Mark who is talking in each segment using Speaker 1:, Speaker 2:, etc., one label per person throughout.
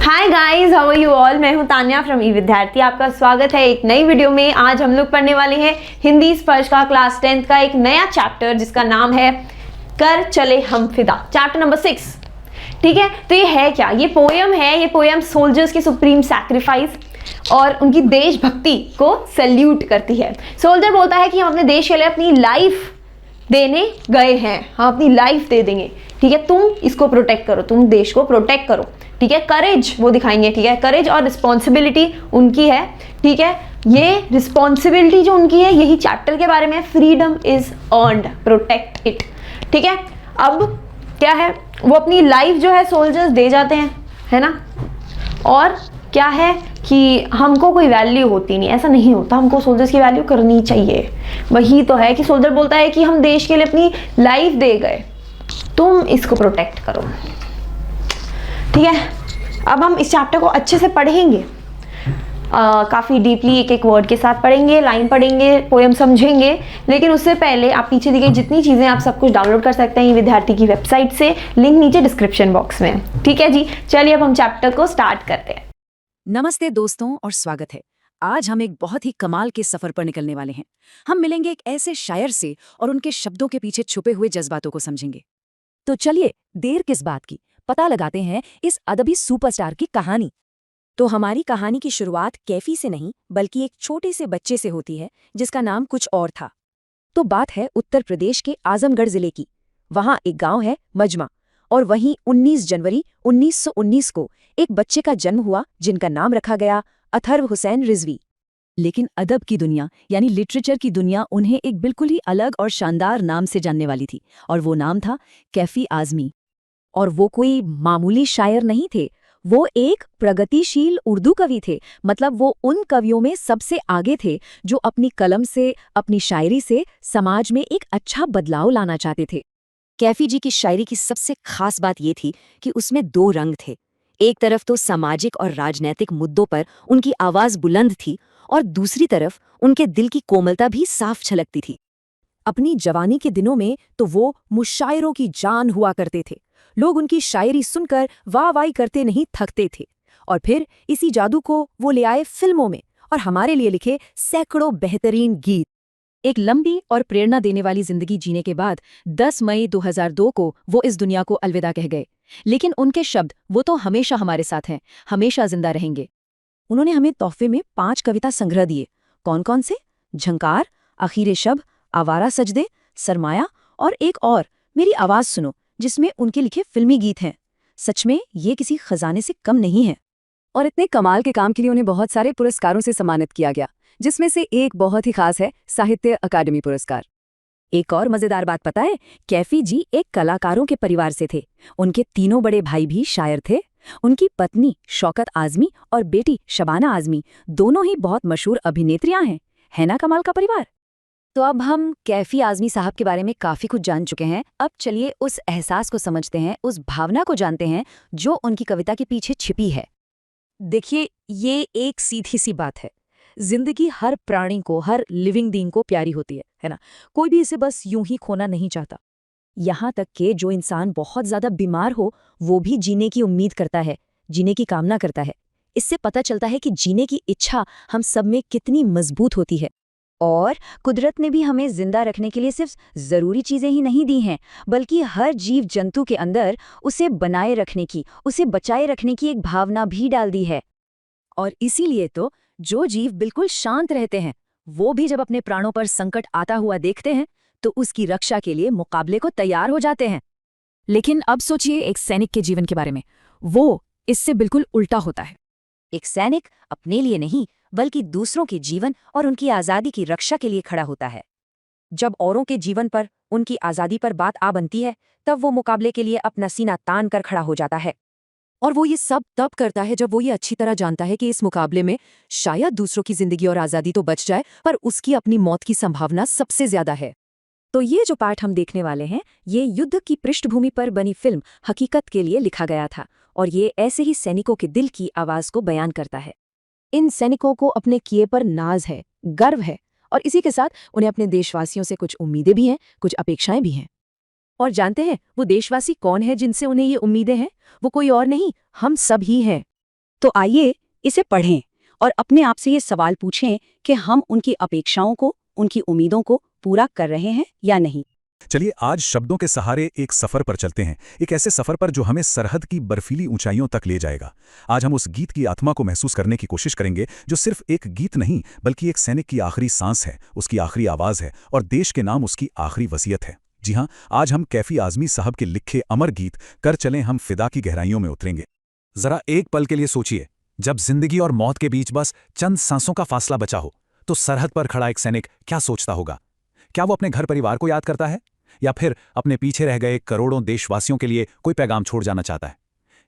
Speaker 1: Hi guys, how are you all. मैं हूं Tanya from ई विद्यार्थी। आपका स्वागत है एक नई वीडियो में। आज हम लोग पढ़ने वाले हैं हिंदी स्पर्श का क्लास 10th का एक नया चैप्टर जिसका नाम है कर चले हम फिदा, चैप्टर नंबर 6। ठीक है, तो ये है क्या? ये पोयम है। ये पोयम सोल्जर्स की सुप्रीम सैक्रिफाइस और उनकी देशभक्ति को सैल्यूट करती है। सोल्जर बोलता है कि हम अपने देश के लिए अपनी लाइफ देने गए हैं, हम अपनी लाइफ दे देंगे। ठीक है, तुम इसको प्रोटेक्ट करो, तुम देश को प्रोटेक्ट करो। ठीक है, करेज वो दिखाएंगे। ठीक है, करेज और रिस्पॉन्सिबिलिटी उनकी है। ठीक है, ये रिस्पॉन्सिबिलिटी जो उनकी है यही चैप्टर के बारे में। Freedom is earned, protect it. ठीक है, अब क्या है, वो अपनी लाइफ जो है सोल्जर्स दे जाते हैं, है ना। और क्या है कि हमको कोई वैल्यू होती नहीं, ऐसा नहीं होता, हमको सोल्जर्स की वैल्यू करनी चाहिए। वही तो है कि सोल्जर बोलता है कि हम देश के लिए अपनी लाइफ दे गए, तुम इसको प्रोटेक्ट करो। ठीक है, अब हम इस चैप्टर को अच्छे से पढ़ेंगे, काफ़ी डीपली एक एक वर्ड के साथ पढ़ेंगे, लाइन पढ़ेंगे, पोएम समझेंगे। लेकिन उससे पहले आप पीछे दी गई जितनी चीज़ें आप सब कुछ डाउनलोड कर सकते हैं ये विद्यार्थी की वेबसाइट से, लिंक नीचे डिस्क्रिप्शन बॉक्स में। ठीक है जी, चलिए अब हम चैप्टर को स्टार्ट करते हैं।
Speaker 2: नमस्ते दोस्तों और स्वागत है। आज हम एक बहुत ही कमाल के सफर पर निकलने वाले हैं। हम मिलेंगे एक ऐसे शायर से और उनके शब्दों के पीछे छुपे हुए जज्बातों को समझेंगे। तो चलिए देर किस बात की, पता लगाते हैं इस अदबी सुपरस्टार की कहानी। तो हमारी कहानी की शुरुआत कैफी से नहीं बल्कि एक छोटे से बच्चे से होती है जिसका नाम कुछ और था। तो बात है उत्तर प्रदेश के आजमगढ़ जिले की। वहां एक गांव है मजमा, और वहीं 19 जनवरी 1919 को एक बच्चे का जन्म हुआ जिनका नाम रखा गया अथर्व हुसैन रिजवी। लेकिन अदब की दुनिया यानी लिटरेचर की दुनिया उन्हें एक बिल्कुल ही अलग और शानदार नाम से जानने वाली थी, और वो नाम था कैफी आजमी। और वो कोई मामूली शायर नहीं थे, वो एक प्रगतिशील उर्दू कवि थे। मतलब वो उन कवियों में सबसे आगे थे जो अपनी कलम से, अपनी शायरी से समाज में एक अच्छा बदलाव लाना चाहते थे। कैफी जी की शायरी की सबसे खास बात ये थी कि उसमें दो रंग थे। एक तरफ तो सामाजिक और राजनैतिक मुद्दों पर उनकी आवाज बुलंद थी, और दूसरी तरफ उनके दिल की कोमलता भी साफ झलकती थी। अपनी जवानी के दिनों में तो वो मुशायरों की जान हुआ करते थे। लोग उनकी शायरी सुनकर वाह वाही करते नहीं थकते थे। और फिर इसी जादू को वो ले आए फिल्मों में और हमारे लिए लिखे सैकड़ों बेहतरीन गीत। एक लंबी और प्रेरणा देने वाली जिंदगी जीने के बाद 10 मई 2002 को वो इस दुनिया को अलविदा कह गए। लेकिन उनके शब्द वो तो हमेशा हमारे साथ हैं, हमेशा जिंदा रहेंगे। उन्होंने हमें तोहफे में 5 कविता संग्रह दिए। कौन कौन से? झंकार, आखिरे शब, आवारा सजदे, सरमाया और एक और मेरी आवाज सुनो, जिसमें उनके लिखे फिल्मी गीत हैं। सच में ये किसी खजाने से कम नहीं है। और इतने कमाल के काम के लिए उन्हें बहुत सारे पुरस्कारों से सम्मानित किया गया, जिसमें से एक बहुत ही खास है साहित्य अकादमी पुरस्कार। एक और मजेदार बात पता है, कैफी जी एक कलाकारों के परिवार से थे। उनके तीनों बड़े भाई भी शायर थे। उनकी पत्नी शौकत आजमी और बेटी शबाना आजमी दोनों ही बहुत मशहूर अभिनेत्रियां हैं। है ना कमाल का परिवार। तो अब हम कैफी आजमी साहब के बारे में काफी कुछ जान चुके हैं। अब चलिए उस एहसास को समझते हैं, उस भावना को जानते हैं जो उनकी कविता के पीछे छिपी है। देखिए, ये एक सीधी सी बात है। जिंदगी हर प्राणी को, हर लिविंग बीइंग को प्यारी होती है ना। कोई भी इसे बस यूं ही खोना नहीं चाहता। यहाँ तक कि जो इंसान बहुत ज्यादा बीमार हो वो भी जीने की उम्मीद करता है, जीने की कामना करता है। इससे पता चलता है कि जीने की इच्छा हम सब में कितनी मजबूत होती है। और कुदरत ने भी हमें जिंदा रखने के लिए सिर्फ जरूरी चीजें ही नहीं दी हैं, बल्कि हर जीव जंतु के अंदर उसे बनाए रखने की, उसे बचाए रखने की एक भावना भी डाल दी है। और इसीलिए तो जो जीव बिल्कुल शांत रहते हैं वो भी जब अपने प्राणों पर संकट आता हुआ देखते हैं तो उसकी रक्षा के लिए मुकाबले को तैयार हो जाते हैं। लेकिन अब सोचिए एक सैनिक के जीवन के बारे में। वो इससे बिल्कुल उल्टा होता है। एक सैनिक अपने लिए नहीं बल्कि दूसरों के जीवन और उनकी आज़ादी की रक्षा के लिए खड़ा होता है। जब औरों के जीवन पर, उनकी आज़ादी पर बात आ बनती है, तब वो मुकाबले के लिए अपना सीना तान कर खड़ा हो जाता है। और वो ये सब तब करता है जब वो ये अच्छी तरह जानता है कि इस मुकाबले में शायद दूसरों की जिंदगी और आज़ादी तो बच जाए, पर उसकी अपनी मौत की संभावना सबसे ज्यादा है। तो ये जो पाठ हम देखने वाले हैं, ये युद्ध की पृष्ठभूमि पर बनी फिल्म हकीकत के लिए लिखा गया था, और ये ऐसे ही सैनिकों के दिल की आवाज को बयान करता है। इन सैनिकों को अपने किए पर नाज है, गर्व है, और इसी के साथ उन्हें अपने देशवासियों से कुछ उम्मीदें भी हैं, कुछ अपेक्षाएं भी हैं। और जानते हैं वो देशवासी कौन है जिनसे उन्हें ये उम्मीदें हैं? वो कोई और नहीं, हम सब ही हैं। तो आइए इसे पढ़ें और अपने आप से ये सवाल पूछें कि हम उनकी अपेक्षाओं को, उनकी उम्मीदों को पूरा कर रहे हैं या नहीं।
Speaker 3: चलिए आज शब्दों के सहारे एक सफर पर चलते हैं, एक ऐसे सफर पर जो हमें सरहद की बर्फीली ऊंचाइयों तक ले जाएगा। आज हम उस गीत की आत्मा को महसूस करने की कोशिश करेंगे जो सिर्फ एक गीत नहीं बल्कि एक सैनिक की आखिरी सांस है, उसकी आखिरी आवाज है और देश के नाम उसकी आखिरी वसीयत है। जी हाँ, आज हम कैफी आजमी साहब के लिखे अमर गीत कर चलें हम फिदा की गहराइयों में उतरेंगे। जरा एक पल के लिए सोचिए, जब जिंदगी और मौत के बीच बस चंद सांसों का फासला बचा हो तो सरहद पर खड़ा एक सैनिक क्या सोचता होगा? क्या वो अपने घर परिवार को याद करता है या फिर अपने पीछे रह गए करोड़ों देशवासियों के लिए कोई पैगाम छोड़ जाना चाहता है?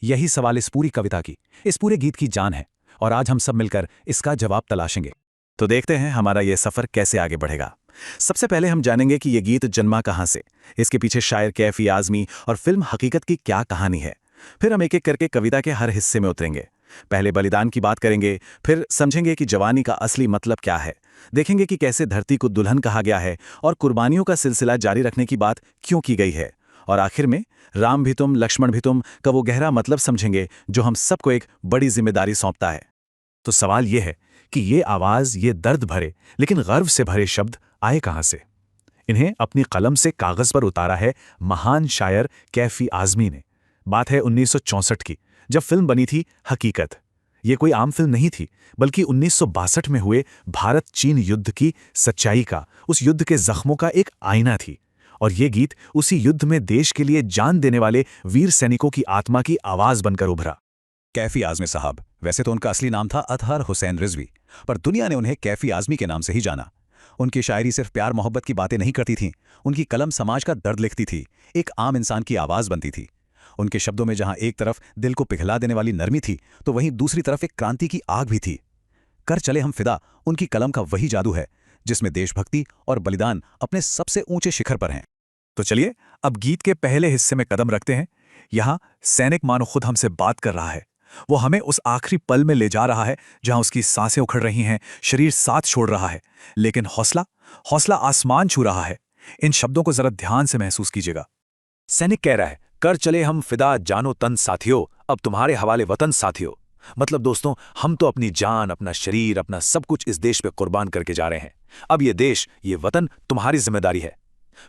Speaker 3: यही सवाल इस पूरी कविता की, इस पूरे गीत की जान है और आज हम सब मिलकर इसका जवाब तलाशेंगे। तो देखते हैं हमारा ये सफर कैसे आगे बढ़ेगा। सबसे पहले हम जानेंगे कि ये गीत जन्मा कहाँ से, इसके पीछे शायर कैफी आजमी और फिल्म हकीकत की क्या कहानी है। फिर हम एक एक करके कविता के हर हिस्से में उतरेंगे। पहले बलिदान की बात करेंगे, फिर समझेंगे कि जवानी का असली मतलब क्या है, देखेंगे कि कैसे धरती को दुल्हन कहा गया है और कुर्बानियों का सिलसिला जारी रखने की बात क्यों की गई है, और आखिर में राम भी तुम लक्ष्मण भी तुम का वो गहरा मतलब समझेंगे जो हम सबको एक बड़ी जिम्मेदारी सौंपता है। तो सवाल यह है कि ये आवाज, ये दर्द भरे लेकिन गर्व से भरे शब्द आए कहां से? इन्हें अपनी कलम से कागज पर उतारा है महान शायर कैफी आजमी ने। बात है 1964 की, जब फिल्म बनी थी हकीकत। ये कोई आम फिल्म नहीं थी बल्कि 1962 में हुए भारत चीन युद्ध की सच्चाई का, उस युद्ध के जख्मों का एक आईना थी। और ये गीत उसी युद्ध में देश के लिए जान देने वाले वीर सैनिकों की आत्मा की आवाज बनकर उभरा। कैफी आजमी साहब, वैसे तो उनका असली नाम था अतहर हुसैन रिजवी, पर दुनिया ने उन्हें कैफी आजमी के नाम से ही जाना। उनकी शायरी सिर्फ प्यार मोहब्बत की बातें नहीं करती थीं, उनकी कलम समाज का दर्द लिखती थी, एक आम इंसान की आवाज बनती थी। उनके शब्दों में जहां एक तरफ दिल को पिघला देने वाली नरमी थी तो वहीं दूसरी तरफ एक क्रांति की आग भी थी। कर चले हम फिदा उनकी कलम का वही जादू है जिसमें देशभक्ति और बलिदान अपने सबसे ऊंचे शिखर पर हैं। तो चलिए अब गीत के पहले हिस्से में कदम रखते हैं। यहां सैनिक मानो खुद हमसे बात कर रहा है। वो हमें उस आखिरी पल में ले जा रहा है जहां उसकी सांसें उखड़ रही हैं, शरीर साथ छोड़ रहा है, लेकिन हौसला आसमान छू रहा है। इन शब्दों को जरा ध्यान से महसूस कीजिएगा। सैनिक कह रहा है, कर चले हम फिदा जानो तन साथियों, अब तुम्हारे हवाले वतन साथियों। मतलब दोस्तों, हम तो अपनी जान, अपना शरीर, अपना सब कुछ इस देश पे कुर्बान करके जा रहे हैं। अब ये देश, ये वतन तुम्हारी जिम्मेदारी है।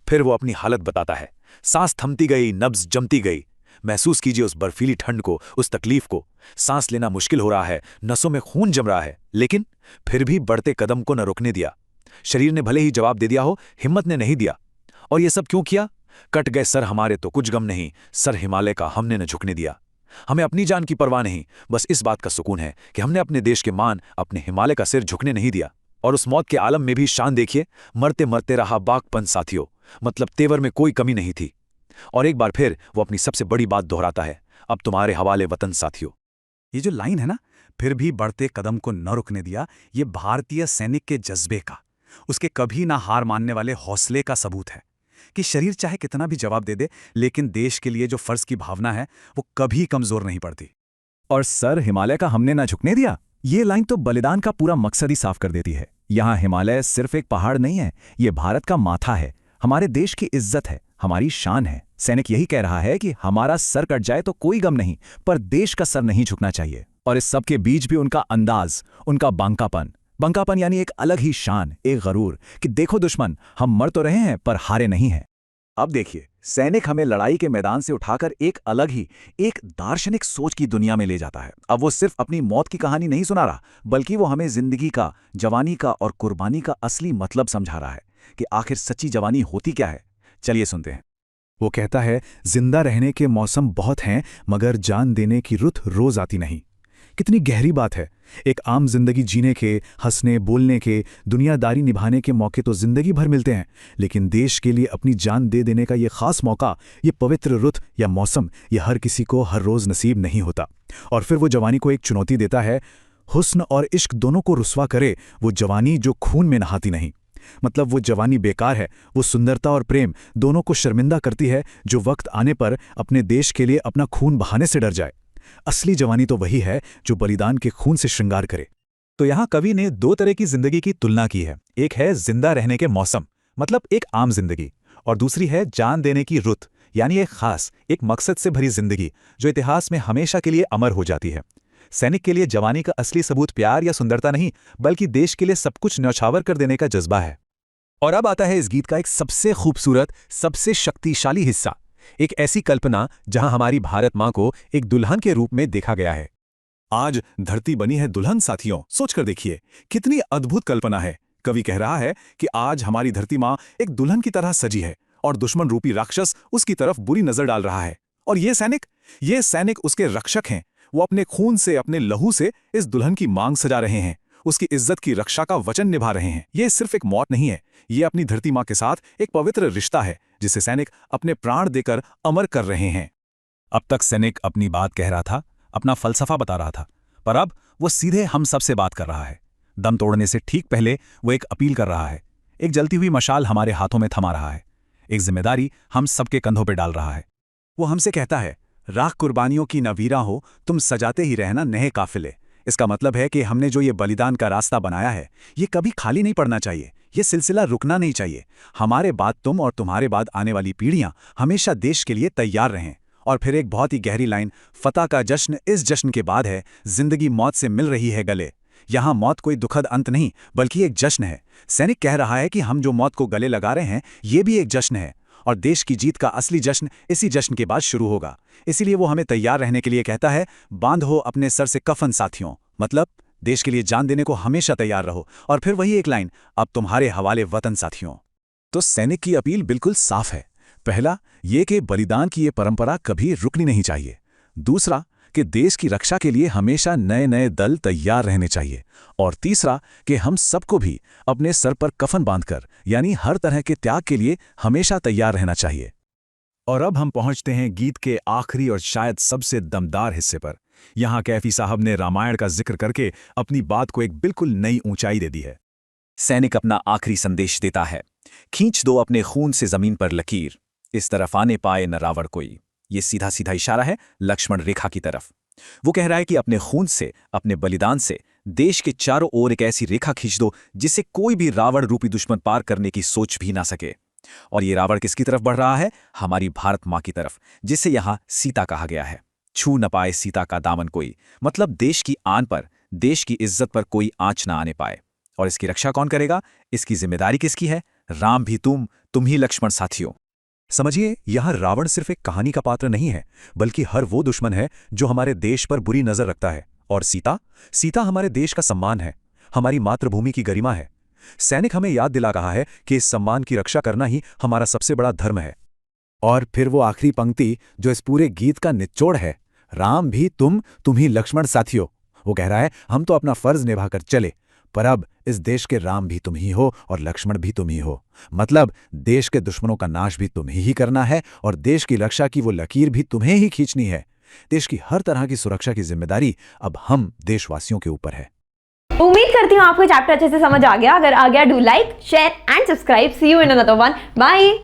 Speaker 3: फिर वो अपनी हालत बताता है। सांस थमती गई, नब्ज जमती गई। महसूस कीजिए उस बर्फीली ठंड को, उस तकलीफ को। सांस लेना मुश्किल हो रहा है, नसों में खून जम रहा है, लेकिन फिर भी बढ़ते कदम को न रुकने दिया। शरीर ने भले ही जवाब दे दिया हो, हिम्मत ने नहीं दिया। और ये सब क्यों किया? कट गए सर हमारे तो कुछ गम नहीं, सर हिमालय का हमने न झुकने दिया। हमें अपनी जान की परवाह नहीं, बस इस बात का सुकून है कि हमने अपने देश के मान, अपने हिमालय का सिर झुकने नहीं दिया। और उस मौत के आलम में भी शान देखिए, मरते मरते रहा बागपन साथियों। मतलब तेवर में कोई कमी नहीं थी। और एक बार फिर वो अपनी सबसे बड़ी बात दोहराता है, अब तुम्हारे हवाले वतन साथियों। ये जो लाइन है ना, फिर भी बढ़ते कदम को न रुकने दिया, ये भारतीय सैनिक के जज्बे का, उसके कभी ना हार मानने वाले हौसले का सबूत है कि शरीर चाहे कितना भी जवाब दे दे, लेकिन देश के लिए जो फर्ज की भावना है वो कभी कमजोर नहीं पड़ती। और सर हिमालय का हमने ना झुकने दिया, ये लाइन तो बलिदान का पूरा मकसद ही साफ कर देती है। यहाँ हिमालय सिर्फ एक पहाड़ नहीं है, ये भारत का माथा है, हमारे देश की इज्जत है, हमारी शान है। सैनिक यही कह रहा है कि हमारा सर कट जाए तो कोई गम नहीं, पर देश का सर नहीं झुकना चाहिए। और इस सब के बीच भी उनका अंदाज, उनका बंकापन यानी एक अलग ही शान, एक गरूर कि देखो दुश्मन, हम मर तो रहे हैं पर हारे नहीं हैं। अब देखिए, सैनिक हमें लड़ाई के मैदान से उठाकर एक अलग ही, एक दार्शनिक सोच की दुनिया में ले जाता है। अब वो सिर्फ अपनी मौत की कहानी नहीं सुना रहा, बल्कि वो हमें जिंदगी का, जवानी का और कुर्बानी का असली मतलब समझा रहा है कि आखिर सच्ची जवानी होती क्या है। चलिए सुनते हैं। वो कहता है, जिंदा रहने के मौसम बहुत हैं, मगर जान देने की रुत रोज आती नहीं। कितनी गहरी बात है। एक आम जिंदगी जीने के, हंसने बोलने के, दुनियादारी निभाने के मौके तो जिंदगी भर मिलते हैं, लेकिन देश के लिए अपनी जान दे देने का ये खास मौका, ये पवित्र रुत या मौसम, ये हर किसी को हर रोज नसीब नहीं होता। और फिर वो जवानी को एक चुनौती देता है। हुस्न और इश्क दोनों को रुस्वा करे वो जवानी जो खून में नहाती नहीं। मतलब वो जवानी बेकार है, वो सुंदरता और प्रेम दोनों को शर्मिंदा करती है जो वक्त आने पर अपने देश के लिए अपना खून बहाने से डर जाए। असली जवानी तो वही है जो बलिदान के खून से श्रृंगार करे। तो यहां कवि ने दो तरह की जिंदगी की तुलना की है। एक है जिंदा रहने के मौसम, मतलब एक आम जिंदगी, और दूसरी है जान देने की रुत, यानी एक खास, एक मकसद से भरी जिंदगी जो इतिहास में हमेशा के लिए अमर हो जाती है। सैनिक के लिए जवानी का असली सबूत प्यार या सुंदरता नहीं, बल्कि देश के लिए सब कुछ न्यौछावर कर देने का जज्बा है। और अब आता है इस गीत का एक सबसे खूबसूरत, सबसे शक्तिशाली हिस्सा, एक ऐसी कल्पना जहां हमारी भारत मां को एक दुल्हन के रूप में देखा गया है। आज धरती बनी है दुल्हन साथियों, सोचकर देखिए कितनी अद्भुत कल्पना है। कवि कह रहा है कि आज हमारी धरती मां एक दुल्हन की तरह सजी है और दुश्मन रूपी राक्षस उसकी तरफ बुरी नजर डाल रहा है। और ये सैनिक उसके रक्षक हैं। वो अपने खून से, अपने लहू से इस दुल्हन की मांग सजा रहे हैं, उसकी इज्जत की रक्षा का वचन निभा रहे हैं। ये सिर्फ एक मौत नहीं है, ये अपनी धरती मां के साथ एक पवित्र रिश्ता है जिसे सैनिक अपने प्राण देकर अमर कर रहे हैं। अब तक सैनिक अपनी बात कह रहा था, अपना फलसफा बता रहा था, पर अब वो सीधे हम सबसे बात कर रहा है। दम तोड़ने से ठीक पहले वो एक अपील कर रहा है, एक जलती हुई मशाल हमारे हाथों में थमा रहा है, एक जिम्मेदारी हम सबके कंधों पर डाल रहा है। वो हमसे कहता है, राख कुर्बानियों की न वीरा हो, तुम सजाते ही रहना नए काफिले। इसका मतलब है कि हमने जो ये बलिदान का रास्ता बनाया है, ये कभी खाली नहीं पड़ना चाहिए, ये सिलसिला रुकना नहीं चाहिए। हमारे बाद तुम और तुम्हारे बाद आने वाली पीढ़ियां हमेशा देश के लिए तैयार रहें। और फिर एक बहुत ही गहरी लाइन, फतह का जश्न इस जश्न के बाद है, जिंदगी मौत से मिल रही है गले। यहां मौत कोई दुखद अंत नहीं, बल्कि एक जश्न है। सैनिक कह रहा है कि हम जो मौत को गले लगा रहे हैं, ये भी एक जश्न है, और देश की जीत का असली जश्न इसी जश्न के बाद शुरू होगा। इसीलिए वो हमें तैयार रहने के लिए कहता है, बांधो अपने सर से कफन साथियों, मतलब देश के लिए जान देने को हमेशा तैयार रहो। और फिर वही एक लाइन, अब तुम्हारे हवाले वतन साथियों। तो सैनिक की अपील बिल्कुल साफ है। पहला, ये कि बलिदान की ये परंपरा कभी रुकनी नहीं चाहिए। दूसरा, कि देश की रक्षा के लिए हमेशा नए नए दल तैयार रहने चाहिए। और तीसरा, कि हम सबको भी अपने सर पर कफन बांधकर, यानी हर तरह के त्याग के लिए हमेशा तैयार रहना चाहिए। और अब हम पहुंचते हैं गीत के आखिरी और शायद सबसे दमदार हिस्से पर। यहां कैफी साहब ने रामायण का जिक्र करके अपनी बात को एक बिल्कुल नई ऊंचाई दे दी है। सैनिक अपना आखिरी संदेश देता है, खींच दो अपने खून से जमीन पर लकीर, इस तरफ आने पाए न रावण कोई। ये सीधा सीधा इशारा है लक्ष्मण रेखा की तरफ। वो कह रहा है कि अपने खून से, अपने बलिदान से देश के चारों ओर एक ऐसी रेखा खींच दो जिसे कोई भी रावण रूपी दुश्मन पार करने की सोच भी ना सके। और ये रावण किसकी तरफ बढ़ रहा है? हमारी भारत मां की तरफ, जिसे यहां सीता कहा गया है। छू न पाए सीता का दामन कोई, मतलब देश की आन पर, देश की इज्जत पर कोई आंच ना आने पाए। और इसकी रक्षा कौन करेगा? इसकी जिम्मेदारी किसकी है? राम भी तुम ही लक्ष्मण साथियों। समझिए, यह रावण सिर्फ एक कहानी का पात्र नहीं है, बल्कि हर वो दुश्मन है जो हमारे देश पर बुरी नजर रखता है। और सीता हमारे देश का सम्मान है, हमारी मातृभूमि की गरिमा है। सैनिक हमें याद दिला रहा है कि इस सम्मान की रक्षा करना ही हमारा सबसे बड़ा धर्म है। और फिर वो आखिरी पंक्ति जो इस पूरे गीत का निचोड़ है, राम भी तुम ही लक्ष्मण साथियों। वो कह रहा है, हम तो अपना फर्ज निभाकर चले, पर अब इस देश के राम भी तुम ही हो और लक्ष्मण भी तुम ही हो। मतलब देश के दुश्मनों का नाश भी तुम्हें ही करना है और देश की रक्षा की वो लकीर भी तुम्हें ही खींचनी है। देश की हर तरह की सुरक्षा की जिम्मेदारी अब हम देशवासियों के ऊपर है।
Speaker 1: उम्मीद करती हूँ आपको चैप्टर अच्छे से समझ आ गया। अगर आ गया, do like, share and subscribe. See you in another one. Bye.